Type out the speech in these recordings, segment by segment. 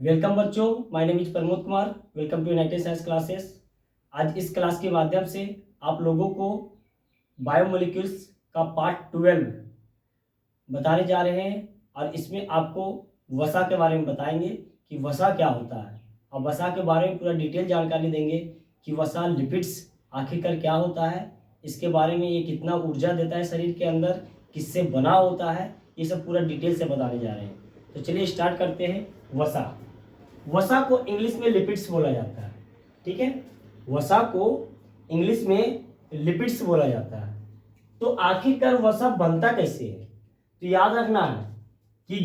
Welcome बच्चों, my name is Pramod Kumar. Welcome to United Science Classes. आज इस क्लास के माध्यम से आप लोगों को बायोमोलिक्यूल्स का पार्ट 12 बताने जा रहे हैं और इसमें आपको वसा के बारे में बताएंगे कि वसा क्या होता है और वसा के बारे में पूरा डिटेल जानकारी देंगे कि वसा लिपिड्स आखिरकार क्या होता है, इसके बारे में ये कितना ऊर्जा देता है शरीर के अंदर, किससे बना होता है, ये सब पूरा डिटेल से बताने जा रहे हैं। तो चलिए स्टार्ट करते हैं। वसा को इंग्लिश में लिपिड्स बोला जाता है। ठीक है, वसा को इंग्लिश में लिपिड्स बोला जाता है। तो आखिरकार वसा बनता कैसे है? तो याद रखना है कि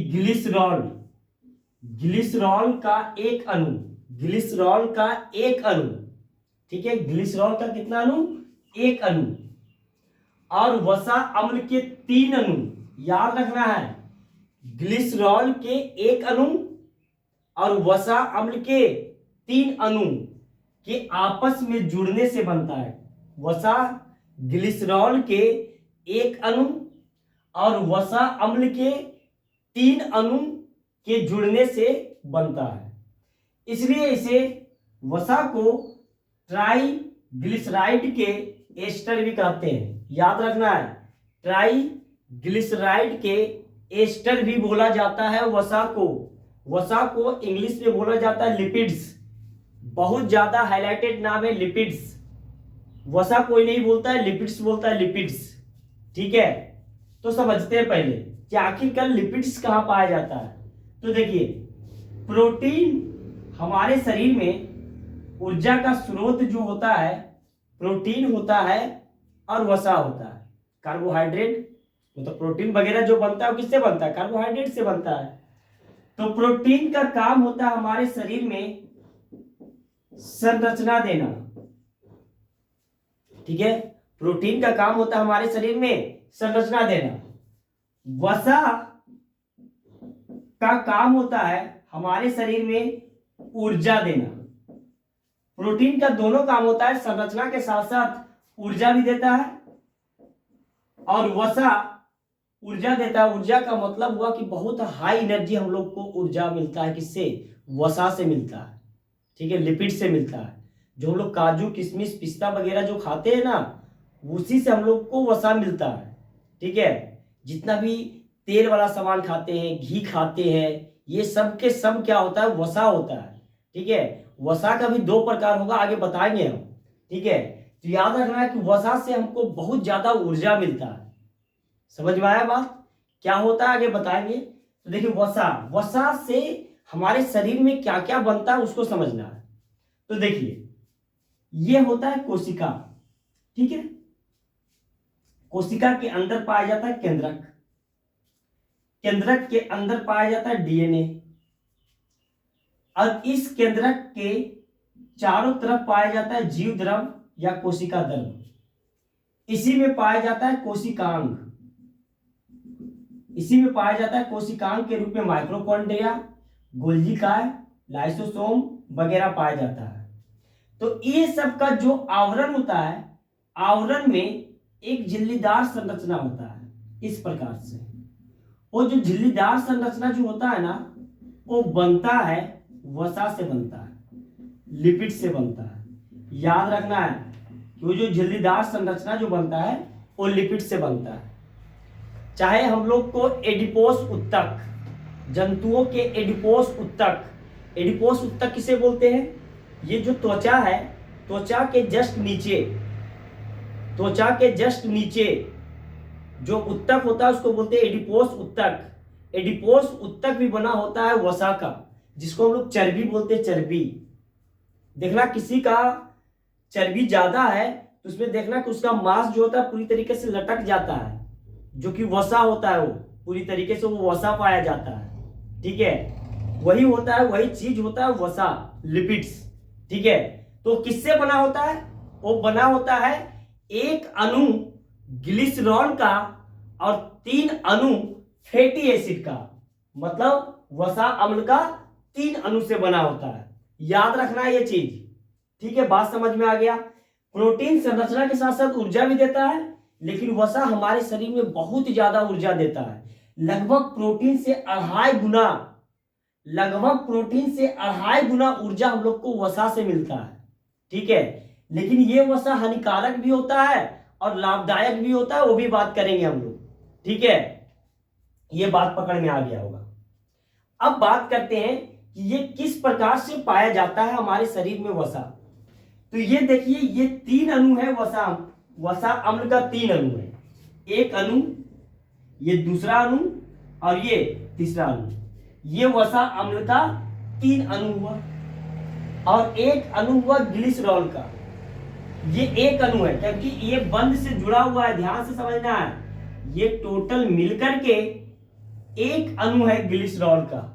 ग्लिसरॉल का एक अणु, ठीक है, ग्लिसरॉल का कितना अणु? एक अणु। और वसा अम्ल के 3 अणु, याद रखना है, ग्लिसरॉल के एक अणु और वसा अम्ल के 3 अणु के आपस में जुड़ने से बनता है। वसा ग्लिसरॉल के एक अणु और वसा अम्ल के 3 अणु के जुड़ने से बनता है। इसलिए इसे वसा को ट्राइग्लिसराइड के एस्टर भी कहते हैं। याद रखना है, ट्राइग्लिसराइड के एस्टर भी बोला जाता है वसा को इंग्लिश में बोला जाता है लिपिड्स। बहुत ज्यादा हाईलाइटेड नाम है लिपिड्स। वसा कोई नहीं बोलता है, लिपिड्स बोलता है, लिपिड्स। ठीक है, तो समझते हैं पहले कि आखिरकार लिपिड्स कहां पाया जाता है। तो देखिए, प्रोटीन हमारे शरीर में ऊर्जा का स्रोत जो होता है, प्रोटीन होता है और वसा होता है। कार्बोहाइड्रेट मतलब प्रोटीन वगैरह जो बनता है वो किससे बनता है? कार्बोहाइड्रेट से बनता है। तो प्रोटीन का काम होता है हमारे शरीर में संरचना देना। ठीक है, प्रोटीन का काम होता है हमारे शरीर में संरचना देना। वसा का काम होता है हमारे शरीर में ऊर्जा देना। प्रोटीन का दोनों काम होता है, संरचना के साथ साथ ऊर्जा भी देता है। और वसा ऊर्जा देता है। ऊर्जा का मतलब हुआ कि बहुत हाई एनर्जी हम लोग को ऊर्जा मिलता है। किससे? वसा से मिलता है। ठीक है, लिपिड से मिलता है। जो हम लोग काजू किशमिश पिस्ता वगैरह जो खाते हैं ना, उसी से हम लोग को वसा मिलता है। ठीक है, जितना भी तेल वाला सामान खाते हैं, घी खाते हैं, ये सब के सब क्या होता है? वसा होता है। ठीक है, वसा का भी 2 प्रकार होगा, आगे बताएंगे हम। ठीक है, तो याद रखना है कि वसा से हमको बहुत ज्यादा ऊर्जा मिलता है। समझ में आया बात? क्या होता है आगे बताएंगे। तो देखिए, वसा से हमारे शरीर में क्या क्या बनता है उसको समझना है। तो देखिए, ये होता है कोशिका। ठीक है, कोशिका के अंदर पाया जाता है केंद्रक के अंदर पाया जाता है डीएनए और इस केंद्रक के चारों तरफ पाया जाता है जीव द्रव या कोशिका द्रव। इसी में पाया जाता है कोशिकांग। इसी में पाया जाता है कोशिकांग के रूप में माइक्रोकॉन्ड्रिया, गोल्गी काय, लाइसोसोम वगैरह पाया जाता है। तो ये सब का जो आवरण होता है, आवरण में एक झिल्लीदार संरचना होता है। इस प्रकार से वो जो झिल्लीदार संरचना जो होता है ना, वो बनता है वसा से बनता है, लिपिड से बनता है। याद रखना है कि वो जो झिल्लीदार संरचना जो बनता है वो लिपिड से बनता है। चाहे हम लोग को एडिपोस उत्तक, जंतुओं के एडिपोस उत्तक किसे बोलते हैं? ये जो त्वचा है, त्वचा के जस्ट नीचे जो उत्तक होता है उसको बोलते हैं एडिपोस उत्तक। एडिपोस उत्तक भी बना होता है वसा का, जिसको हम लोग चर्बी बोलते हैं। चर्बी देखना, किसी का चर्बी ज्यादा है तो उसमें देखना कि उसका मांस जो होता है पूरी तरीके से लटक जाता है, जो कि वसा होता है। वो पूरी तरीके से वो वसा पाया जाता है। ठीक है, वही होता है, वही चीज होता है वसा, लिपिड्स। ठीक है, तो किससे बना होता है? वो बना होता है एक अणु ग्लिसरॉल का और 3 अणु फैटी एसिड का, मतलब वसा अम्ल का 3 अणु से बना होता है। याद रखना है ये चीज। ठीक है, बात समझ में आ गया। प्रोटीन संरचना के साथ साथ ऊर्जा भी देता है, लेकिन वसा हमारे शरीर में बहुत ज्यादा ऊर्जा देता है। लगभग प्रोटीन से 2.5 गुना लगभग प्रोटीन से 2.5 गुना ऊर्जा हम लोग को वसा से मिलता है, ठीक है। लेकिन ये वसा हानिकारक भी होता है और लाभदायक भी होता है, वो भी बात करेंगे हम लोग, ठीक है। ये बात पकड़ में आ गया होगा। अब बात करते हैं कि ये किस प्रकार से पाया जाता है हमारे शरीर में वसा। तो ये देखिए, ये 3 अणु है वसा अम्ल का 3 अणु है। एक अणु, ये दूसरा अणु और ये तीसरा अणु। ये वसा अम्ल का 3 अणु हुआ। और एक अणु हुआ ग्लिसरॉल का। ये एक अणु है क्योंकि ये बंध से जुड़ा हुआ है, ध्यान से समझना है। ये टोटल मिलकर के एक अणु है ग्लिसरॉल का।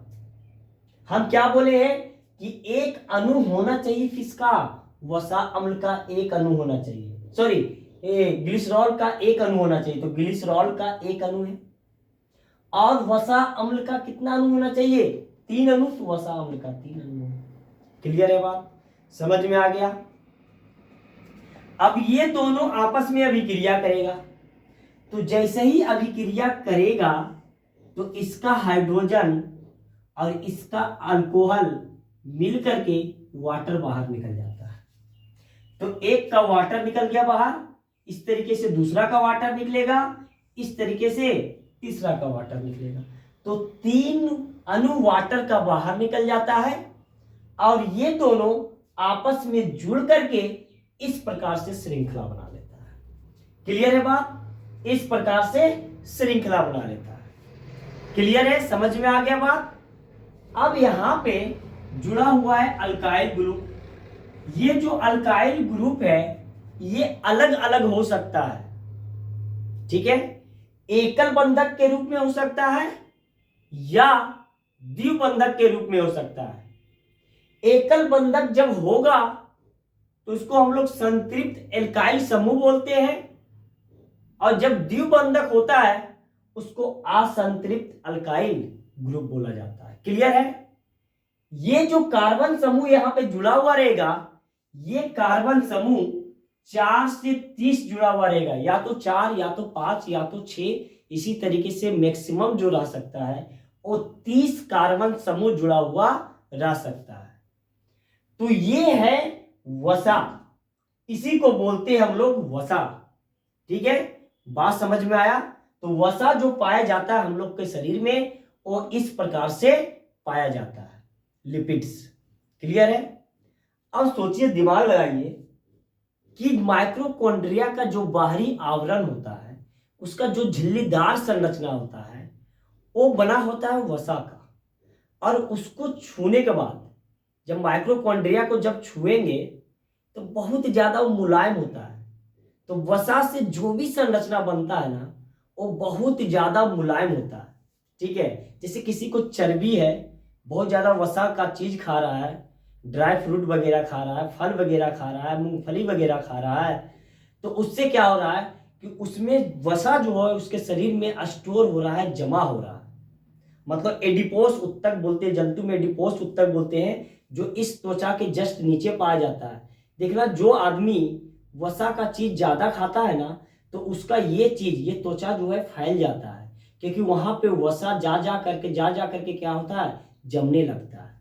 हम क्या बोले हैं कि एक अणु होना चाहिए किसका, वसा अम्ल का एक अणु होना चाहिए, सॉरी ग्लिसरॉल का एक अणु होना चाहिए। तो ग्लिसरॉल का एक अणु है। और वसा अम्ल का कितना अणु होना चाहिए, 3 अणु। तो वसा अम्ल का 3 अणु। क्लियर है बात, समझ में आ गया। अब ये दोनों आपस में अभिक्रिया करेगा। तो जैसे ही अभिक्रिया करेगा तो इसका हाइड्रोजन और इसका अल्कोहल मिल करके वाटर बाहर निकल जाता है। तो एक का वाटर निकल गया बाहर, इस तरीके से दूसरा का वाटर निकलेगा, इस तरीके से तीसरा का वाटर निकलेगा। तो 3 अणु वाटर का बाहर निकल जाता है और ये दोनों आपस में जुड़ करके इस प्रकार से श्रृंखला बना लेता है। क्लियर है बात, इस प्रकार से श्रृंखला बना लेता है। क्लियर है, समझ में आ गया बात। अब यहां पे जुड़ा हुआ है अल्काइल ग्रुप। ये जो अल्काइल ग्रुप है ये अलग अलग हो सकता है, ठीक है। एकल बंधक के रूप में हो सकता है या द्विबंधक के रूप में हो सकता है। एकल बंधक जब होगा तो उसको हम लोग संतृप्त एल्काइल समूह बोलते हैं, और जब द्विबंधक होता है उसको असंतृप्त अल्काइल ग्रुप बोला जाता है। क्लियर है। ये जो कार्बन समूह यहां पे जुड़ा हुआ रहेगा, ये कार्बन समूह 4 से 30 जुड़ा हुआ रहेगा, या तो 4 या तो 5 या तो 6, इसी तरीके से मैक्सिमम जो रह सकता है वो 30 कार्बन समूह जुड़ा हुआ रह सकता है। तो ये है वसा, इसी को बोलते हैं हम लोग वसा, ठीक है। बात समझ में आया। तो वसा जो पाया जाता है हम लोग के शरीर में वो इस प्रकार से पाया जाता है, लिपिड्स। क्लियर है। अब सोचिए, दिमाग लगाइए कि माइक्रोकॉन्ड्रिया का जो बाहरी आवरण होता है, उसका जो झिल्लीदार संरचना होता है, वो बना होता है वसा का। और उसको छूने के बाद जब माइक्रोकॉन्ड्रिया को जब छुएंगे तो बहुत ज्यादा वो मुलायम होता है। तो वसा से जो भी संरचना बनता है ना, वो बहुत ज्यादा मुलायम होता है, ठीक है। जैसे किसी को चर्बी है, बहुत ज्यादा वसा का चीज खा रहा है, ड्राई फ्रूट वगैरह खा रहा है, फल वगैरह खा रहा है, मूंगफली वगैरह खा रहा है, तो उससे क्या हो रहा है कि उसमें वसा जो है उसके शरीर में स्टोर हो रहा है, जमा हो रहा है। मतलब एडिपोस उत्तक बोलते हैं, जंतु में एडिपोस उत्तक बोलते हैं, जो इस त्वचा के जस्ट नीचे पाया जाता है। देखना, जो आदमी वसा का चीज ज्यादा खाता है ना, तो उसका ये चीज, ये त्वचा जो है फैल जाता है, क्योंकि वहां पे वसा जा जा करके क्या होता है, जमने लगता है।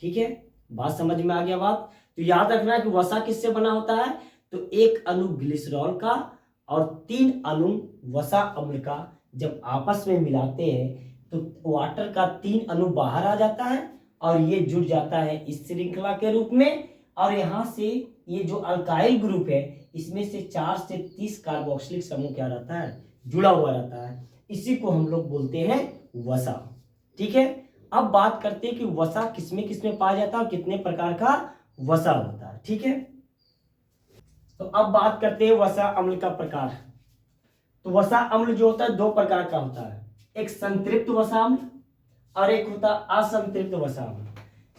ठीक है, बात समझ में आ गया बात। तो याद रखना कि वसा किससे बना होता है, तो एक अणु ग्लिसरॉल का और 3 अणु वसा अम्ल का जब आपस में मिलाते हैं तो वाटर का 3 अणु बाहर आ जाता है और ये जुड़ जाता है इस श्रृंखला के रूप में। और यहाँ से ये जो अल्काइल ग्रुप है, इसमें से 4 से 30 कार्बोक्सिलिक समूह क्या रहता है, जुड़ा हुआ रहता है। इसी को हम लोग बोलते हैं वसा। ठीक है, अब बात करते हैं कि वसा किसमें किसमें पाया जाता है और कितने प्रकार का वसा होता है। ठीक है, तो अब बात करते हैं वसा अम्ल का प्रकार। तो वसा अम्ल जो होता है 2 प्रकार का होता है, एक संतृप्त वसा अम्ल और एक होता है असंतृप्त वसा अम्ल।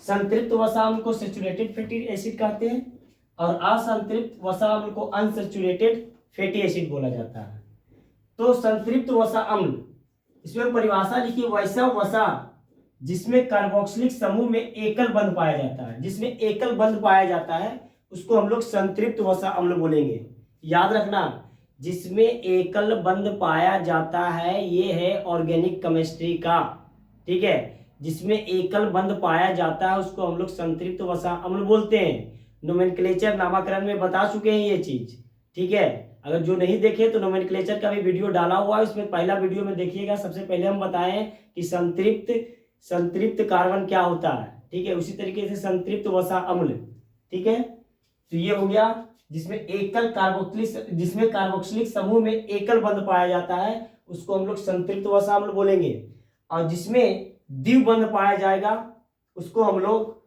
संतृप्त वसा अम्ल को सैचुरेटेड फैटी एसिड कहते हैं और असंतृप्त वसा अम्ल को अनसैचुरेटेड फैटी एसिड बोला जाता है। तो संतृप्त वसा अम्ल, इसमें परिभाषा लिखिए, वैसा वसा जिसमें कार्बोक्सिलिक समूह में एकल बंध पाया जाता है, जिसमें एकल बंध पाया जाता है उसको हम लोग संतृप्त वसा अम्ल बोलेंगे। याद रखना, जिसमें एकल बंध पाया जाता है ये है ऑर्गेनिक केमिस्ट्री का। ठीक है, जिसमें एकल बंध पाया जाता है उसको हम लोग संतृप्त वसा अम्ल बोलते हैं। नोमेनक्लेचर नामकरण में बता चुके हैं ये चीज, ठीक है। अगर जो नहीं देखे तो नोमेनक्लेचर का भी वीडियो डाला हुआ है, उसमें पहला वीडियो में देखिएगा। सबसे पहले हम बताएं कि संतृप्त कार्बन क्या होता है, ठीक है। उसी तरीके से संतृप्त वसा अम्ल, ठीक है। तो ये हो गया जिसमें कार्बोक्सिलिक समूह में एकल बंध पाया जाता है उसको हम लोग संतृप्त वसा अम्ल बोलेंगे। और जिसमें द्विबंध पाया जाएगा उसको हम लोग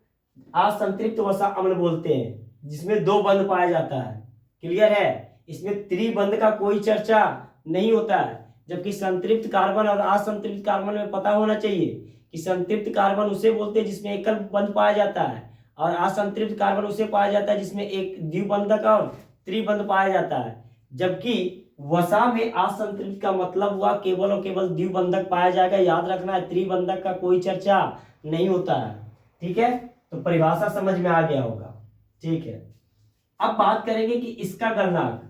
असंतृप्त वसा अम्ल बोलते हैं, जिसमें दो बंध पाया जाता है। क्लियर है। इसमें त्रिबंध का कोई चर्चा नहीं होता है। जबकि संतृप्त कार्बन और असंतृप्त कार्बन में पता होना चाहिए कि संतृप्त कार्बन उसे बोलते हैं जिसमें एकल बंध पाया जाता है, और असंतृप्त कार्बन उसे पाया जाता है जिसमें एक द्विबंधक और त्रिबंध पाया जाता है। जबकि वसा में असंतृप्त का मतलब हुआ केवल और केवल द्विबंधक पाया जाएगा। याद रखना है, त्रिबंधक का कोई चर्चा नहीं होता है, ठीक है। तो परिभाषा समझ में आ गया होगा, ठीक है। अब बात करेंगे कि इसका गलनांक,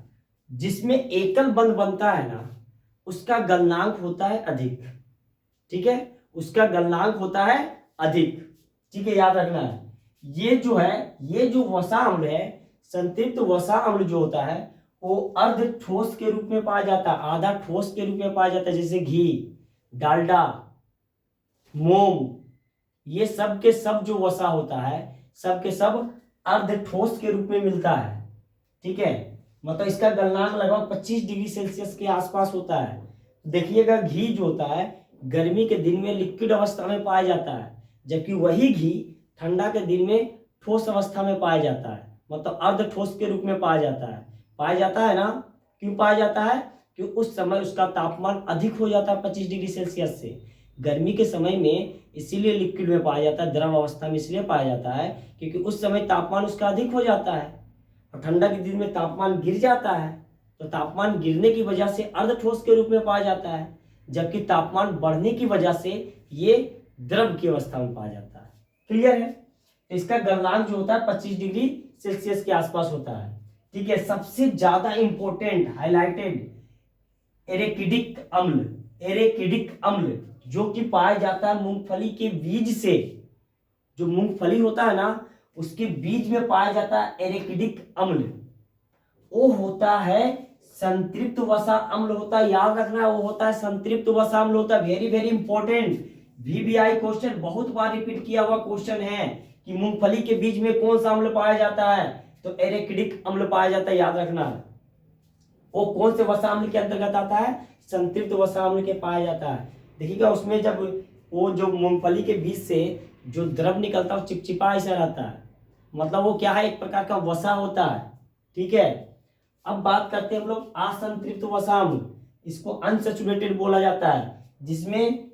जिसमें एकल बंध बनता है ना उसका गलनांक होता है अधिक, ठीक है। उसका गलनांक होता है अधिक, ठीक है। याद रखना है ये जो वसा अम्ल है, संतृप्त वसा अम्ल जो होता है वो अर्ध ठोस के रूप में पाया जाता है, आधा ठोस के रूप में पाया जाता है। जैसे घी, डालडा, मोम, ये सब के सब जो वसा होता है सब के सब अर्ध ठोस के रूप में मिलता है, ठीक है। मतलब इसका गलनांक लगभग 25 डिग्री सेल्सियस के आसपास होता है। देखिएगा घी जो होता है गर्मी के दिन में लिक्विड अवस्था में पाया जाता है, जबकि वही घी ठंडा के दिन में ठोस अवस्था में पाया जाता है, मतलब अर्ध ठोस के रूप में पाया जाता है ना। क्यों पाया जाता है? क्योंकि उस समय उसका तापमान अधिक हो जाता है 25 डिग्री सेल्सियस से। गर्मी के समय में इसीलिए लिक्विड में पाया जाता है, द्रव अवस्था में इसलिए पाया जाता है क्योंकि उस समय तापमान उसका अधिक हो जाता है, और ठंडा के दिन में तापमान गिर जाता है। तो तापमान गिरने की वजह से अर्ध ठोस के रूप में पाया जाता है, जबकि तापमान बढ़ने की वजह से ये द्रव की अवस्था में पाया जाता है। क्लियर है। तो इसका गलनांक जो होता है 25 डिग्री सेल्सियस के आसपास होता है, ठीक है। सबसे ज्यादा इंपॉर्टेंट हाईलाइटेड एरेकिडिक अम्ल जो कि पाया जाता है मूंगफली के बीज से। जो मूंगफली होता है ना उसके बीज में पाया जाता है एरेकिडिक अम्ल, वो होता है संतृप्त वसा अम्ल होता है। याद रखना है, वो होता है संतृप्त वसा अम्ल होता है। Very very important VBI question, बहुत बार रिपीट किया हुआ क्वेश्चन है कि मूंगफली के बीज में कौन सा अम्ल पाया जाता है, तो एरेकिडिक अम्ल पाया जाता है। याद रखना है, वो कौन से वसा अम्ल के अंतर्गत आता है, संतृप्त वसा अम्ल के पाया जाता है। देखिएगा उसमें जब वो जो मूंगफली के बीज से जो द्रव निकलता है वो चिपचिपा ऐसा रहता है, मतलब वो क्या है, एक प्रकार का वसा होता है, ठीक है। अब बात करते हैं हम लोग असंतृप्त वसा अम्ल। इसको अनसैचुरेटेड बोला जाता है, जिसमें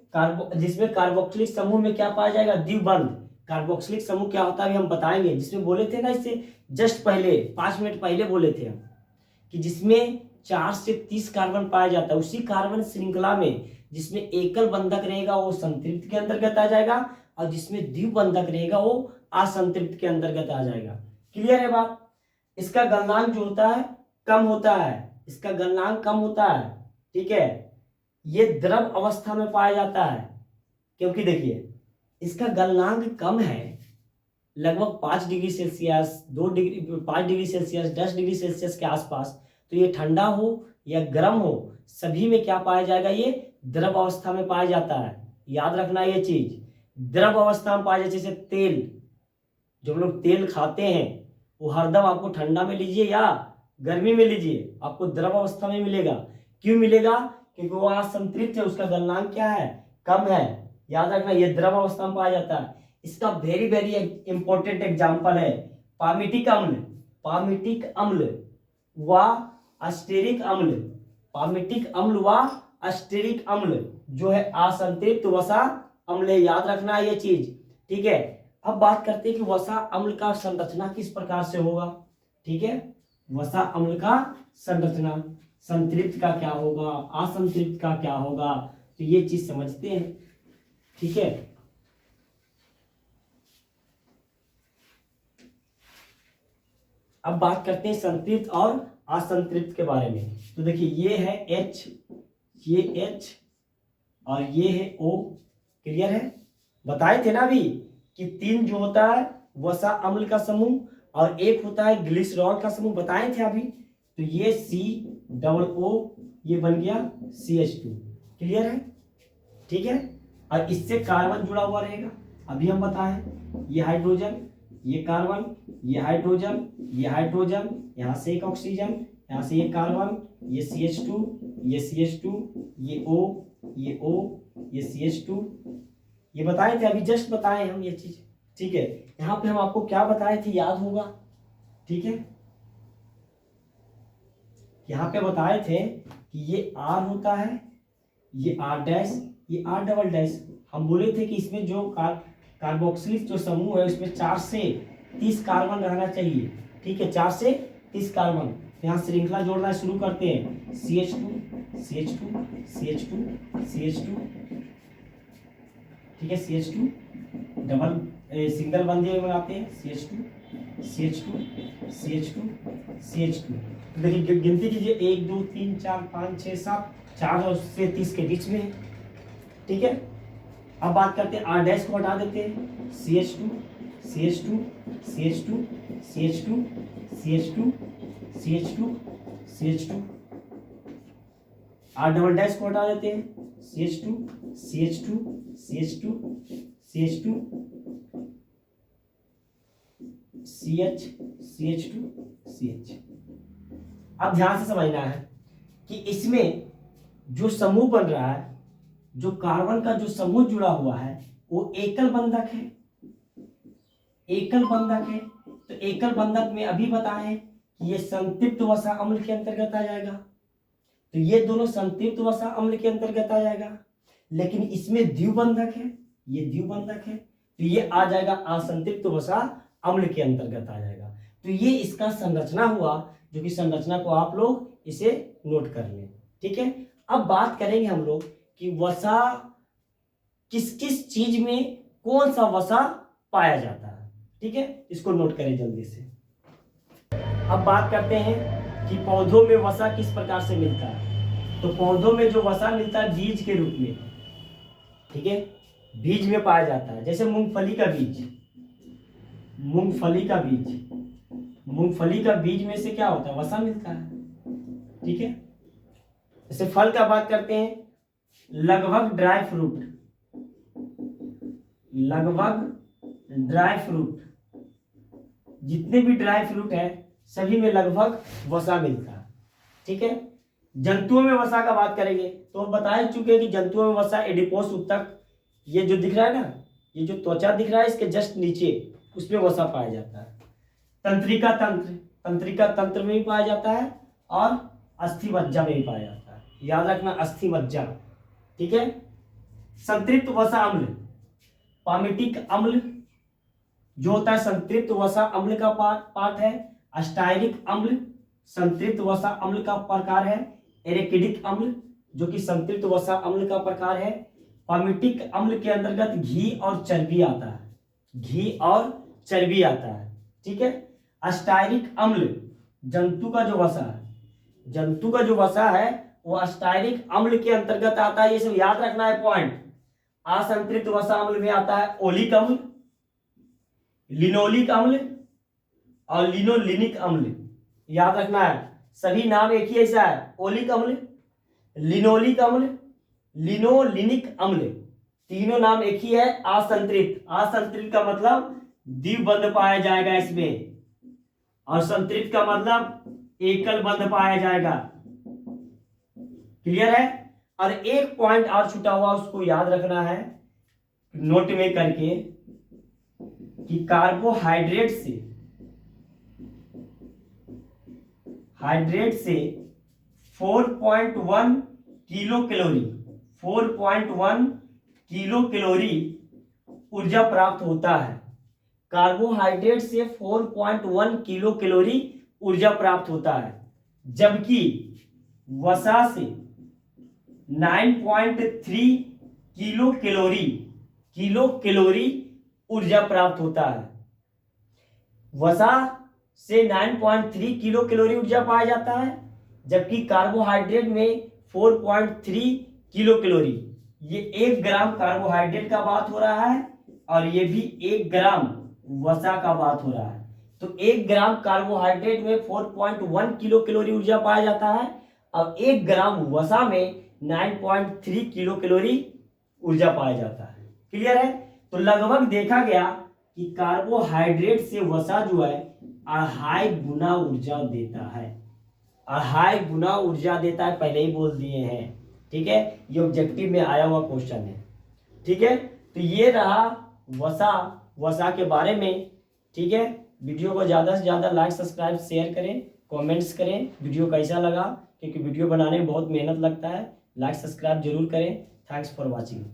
कार्बोक्सिलिक समूह में क्या पाया जाएगा, द्विबंध। कार्बोक्सिलिक समूह क्या होता है हम बताएंगे, जिसमें बोले थे ना इससे जस्ट पहले 5 मिनट पहले बोले थे हम कि जिसमें 4 से 30 कार्बन पाया जाता है। उसी कार्बन श्रृंखला में जिसमें एकल बंधक रहेगा वो संतृप्त के अंतर्गत आ जाएगा, और जिसमें द्विबंधक रहेगा वो असंतृप्त के अंतर्गत आ जाएगा। क्लियर है बात। इसका गलनांक जो होता है कम होता है, इसका गलनांक कम होता है, ठीक है। ये द्रव अवस्था में पाया जाता है, क्योंकि देखिए इसका गलनांक कम है, लगभग 5 degree Celsius, 5 degree Celsius, 10 degree Celsius के आसपास। तो ये ठंडा हो या गर्म हो सभी में क्या पाया जाएगा, ये द्रव अवस्था में पाया जाता है। याद रखना ये चीज, द्रव अवस्था में पाया जाता है। जैसे तेल, जो हम लोग तेल खाते हैं वो हरदम आपको ठंडा में लीजिए या गर्मी में लीजिए आपको द्रव अवस्था में मिलेगा। क्यों मिलेगा? क्योंकि वो असंतृप्त है, उसका गलनांक क्या है, कम है। याद रखना ये द्रव अवस्था में पाया जाता है। इसका वेरी वेरी इंपॉर्टेंट एग्जांपल है पामिटिक अम्ल व अस्टेरिक अम्ल। पामिटिक अम्ल व अस्टेरिक अम्ल जो है असंतृप्त वसा अम्ल है। याद रखना है ये चीज, ठीक है। अब बात करते हैं कि वसा अम्ल का संरचना किस प्रकार से होगा, ठीक है। वसा अम्ल का संरचना, संतृप्त का क्या होगा, असंतृप्त का क्या होगा, तो ये चीज समझते हैं, ठीक है। अब बात करते हैं संतृप्त और असंतृप्त के बारे में। तो देखिए ये है H, ये H और ये है O। क्लियर है। बताए थे ना अभी कि 3 जो होता है वसा अम्ल का समूह और 1 होता है ग्लिसरॉल का समूह, बताए थे अभी। तो ये COO ये बन गया CH2। क्लियर है? ठीक है। और इससे कार्बन जुड़ा हुआ रहेगा, अभी हम बताएं। ये हाइड्रोजन, ये कार्बन, ये हाइड्रोजन, ये हाइड्रोजन, यहाँ से एक ऑक्सीजन, यहाँ से ये कार्बन, ये CH2, ये CH2, ये O, ये O, ये CH2। ये बताए थे अभी, जस्ट बताए हम ये चीज। ठीक है, यहाँ पे हम आपको क्या बताए थे याद होगा? ठीक है, यहाँ पे बताए थे कि ये R होता है, ये R डैश, ये R डबल डैश। हम बोले थे कि इसमें जो कार्बोक्सिलिक जो समूह है उसमें 4 से 30 कार्बन रहना चाहिए। ठीक है, 4 से 30 कार्बन। तो यहाँ श्रृंखला जोड़ना शुरू करते हैं। CH2, CH2, CH2, CH2। ठीक है, CH2 डबल सिंगल बंधे बनाते हैं, CH2, CH2, CH2, CH2। देखिए गिनती कीजिए, 1 2 3 4 5 6 7, 4 से 30 के बीच में। ठीक है, अब बात करते हैं R डैश को हटा देते हैं। CH2, CH2, CH2, CH2, CH2, CH2, CH2। R double dash को हटा देते हैं। CH2, CH2, CH2, CH2, CH, CH2, CH। अब ध्यान से समझना है कि इसमें जो समूह बन रहा है, जो कार्बन का जो समूह जुड़ा हुआ है वो एकल बंधक है। एकल बंधक है, तो एकल बंधक में अभी बताएं कि ये संतृप्त वसा अम्ल के अंतर्गत आ जाएगा। तो ये दोनों संतृप्त वसा अम्ल के अंतर्गत आ जाएगा। लेकिन इसमें द्विबंधक है, ये द्विबंधक है, तो ये आ जाएगा असंतृप्त वसा अम्ल के अंतर्गत आ जाएगा। तो ये इसका संरचना हुआ, जो कि संरचना को आप लोग इसे नोट कर लें। ठीक है, अब बात करेंगे हम लोग कि वसा किस किस चीज में कौन सा वसा पाया जाता है। ठीक है, इसको नोट करें जल्दी से। अब बात करते हैं कि पौधों में वसा किस प्रकार से मिलता है। तो पौधों में जो वसा मिलता है बीज के रूप में। ठीक है, बीज में पाया जाता है। जैसे मूंगफली का बीज, मूंगफली का बीज, मूंगफली का बीज में से क्या होता है? वसा मिलता है। ठीक है, जैसे फल का बात करते हैं, लगभग ड्राई फ्रूट, लगभग ड्राई फ्रूट, जितने भी ड्राई फ्रूट है सभी में लगभग वसा मिलता है। ठीक है, जंतुओं में वसा का बात करेंगे तो हम बता चुके हैं कि जंतुओं में वसा एडिपोस ऊतक, ये जो दिख रहा है ना, ये जो त्वचा दिख रहा है इसके जस्ट नीचे, उसमें वसा पाया जाता है। तंत्रिका तंत्र, तंत्रिका तंत्र में भी पाया जाता है और अस्थि मज्जा में भी पाया जाता है। याद रखना, अस्थि मज्जा। ठीक है, संतृप्त वसा अम्ल, पामिटिक अम्ल जो होता है संतृप्त वसा अम्ल का पार्ट है। अस्टायरिक अम्ल संतृप्त वसा अम्ल का प्रकार है। एरेकिडिक अम्ल जो कि संतृप्त वसा अम्ल का प्रकार है। पामिटिक अम्ल के अंतर्गत घी और चर्बी आता है, घी और चर्बी आता है। ठीक है, अस्टायरिक अम्ल जंतु का जो वसा है, जंतु का जो वसा है वो अस्टायरिक अम्ल के अंतर्गत आता है। ये सब याद रखना है पॉइंट। असंतृप्त वसा अम्ल में आता है ओलिक अम्ल, लिनोलिक अम्ल और लिनोलिनिक अम्ल। याद रखना है, सभी नाम एक ही ऐसा है, ओलिक अम्ल, लिनोलिक अम्ल, लिनोलिनिक अम्ल, तीनों नाम एक ही है। असंतृप्त, असंतृप्त का मतलब द्विबंध पाया जाएगा इसमें, और संतृप्त का मतलब एकल बंध पाया जाएगा। क्लियर है? और एक पॉइंट और छूटा हुआ, उसको याद रखना है नोट में करके कि कार्बोहाइड्रेट से, हाइड्रेट से 4.1 किलो कैलोरी, 4.1 किलो कैलोरी ऊर्जा प्राप्त होता है। कार्बोहाइड्रेट से 4.1 किलो कैलोरी ऊर्जा प्राप्त होता है, जबकि वसा से 9.3 किलो कैलोरी ऊर्जा प्राप्त होता है। वसा से 9.3 किलो कैलोरी ऊर्जा पाया जाता है, जबकि कार्बोहाइड्रेट में 4.3 किलो कैलोरी। ये 1 ग्राम कार्बोहाइड्रेट का बात हो रहा है, और ये भी 1 ग्राम वसा का बात हो रहा है। तो 1 ग्राम कार्बोहाइड्रेट में 4.1 किलो कैलोरी ऊर्जा पाया जाता है और 1 ग्राम वसा में 9.3 किलो कैलोरी ऊर्जा पाया जाता है। क्लियर है? तो लगभग देखा गया कि कार्बोहाइड्रेट से वसा जो है 2.5 गुना ऊर्जा देता है, 2.5 गुना ऊर्जा देता है, पहले ही बोल दिए हैं। ठीक है, ये ऑब्जेक्टिव में आया हुआ क्वेश्चन है। ठीक है, तो ये रहा वसा के बारे में। ठीक है, वीडियो को ज़्यादा से ज़्यादा लाइक सब्सक्राइब शेयर करें, कमेंट्स करें वीडियो कैसा लगा, क्योंकि वीडियो बनाने में बहुत मेहनत लगता है। लाइक सब्सक्राइब जरूर करें। Thanks for watching.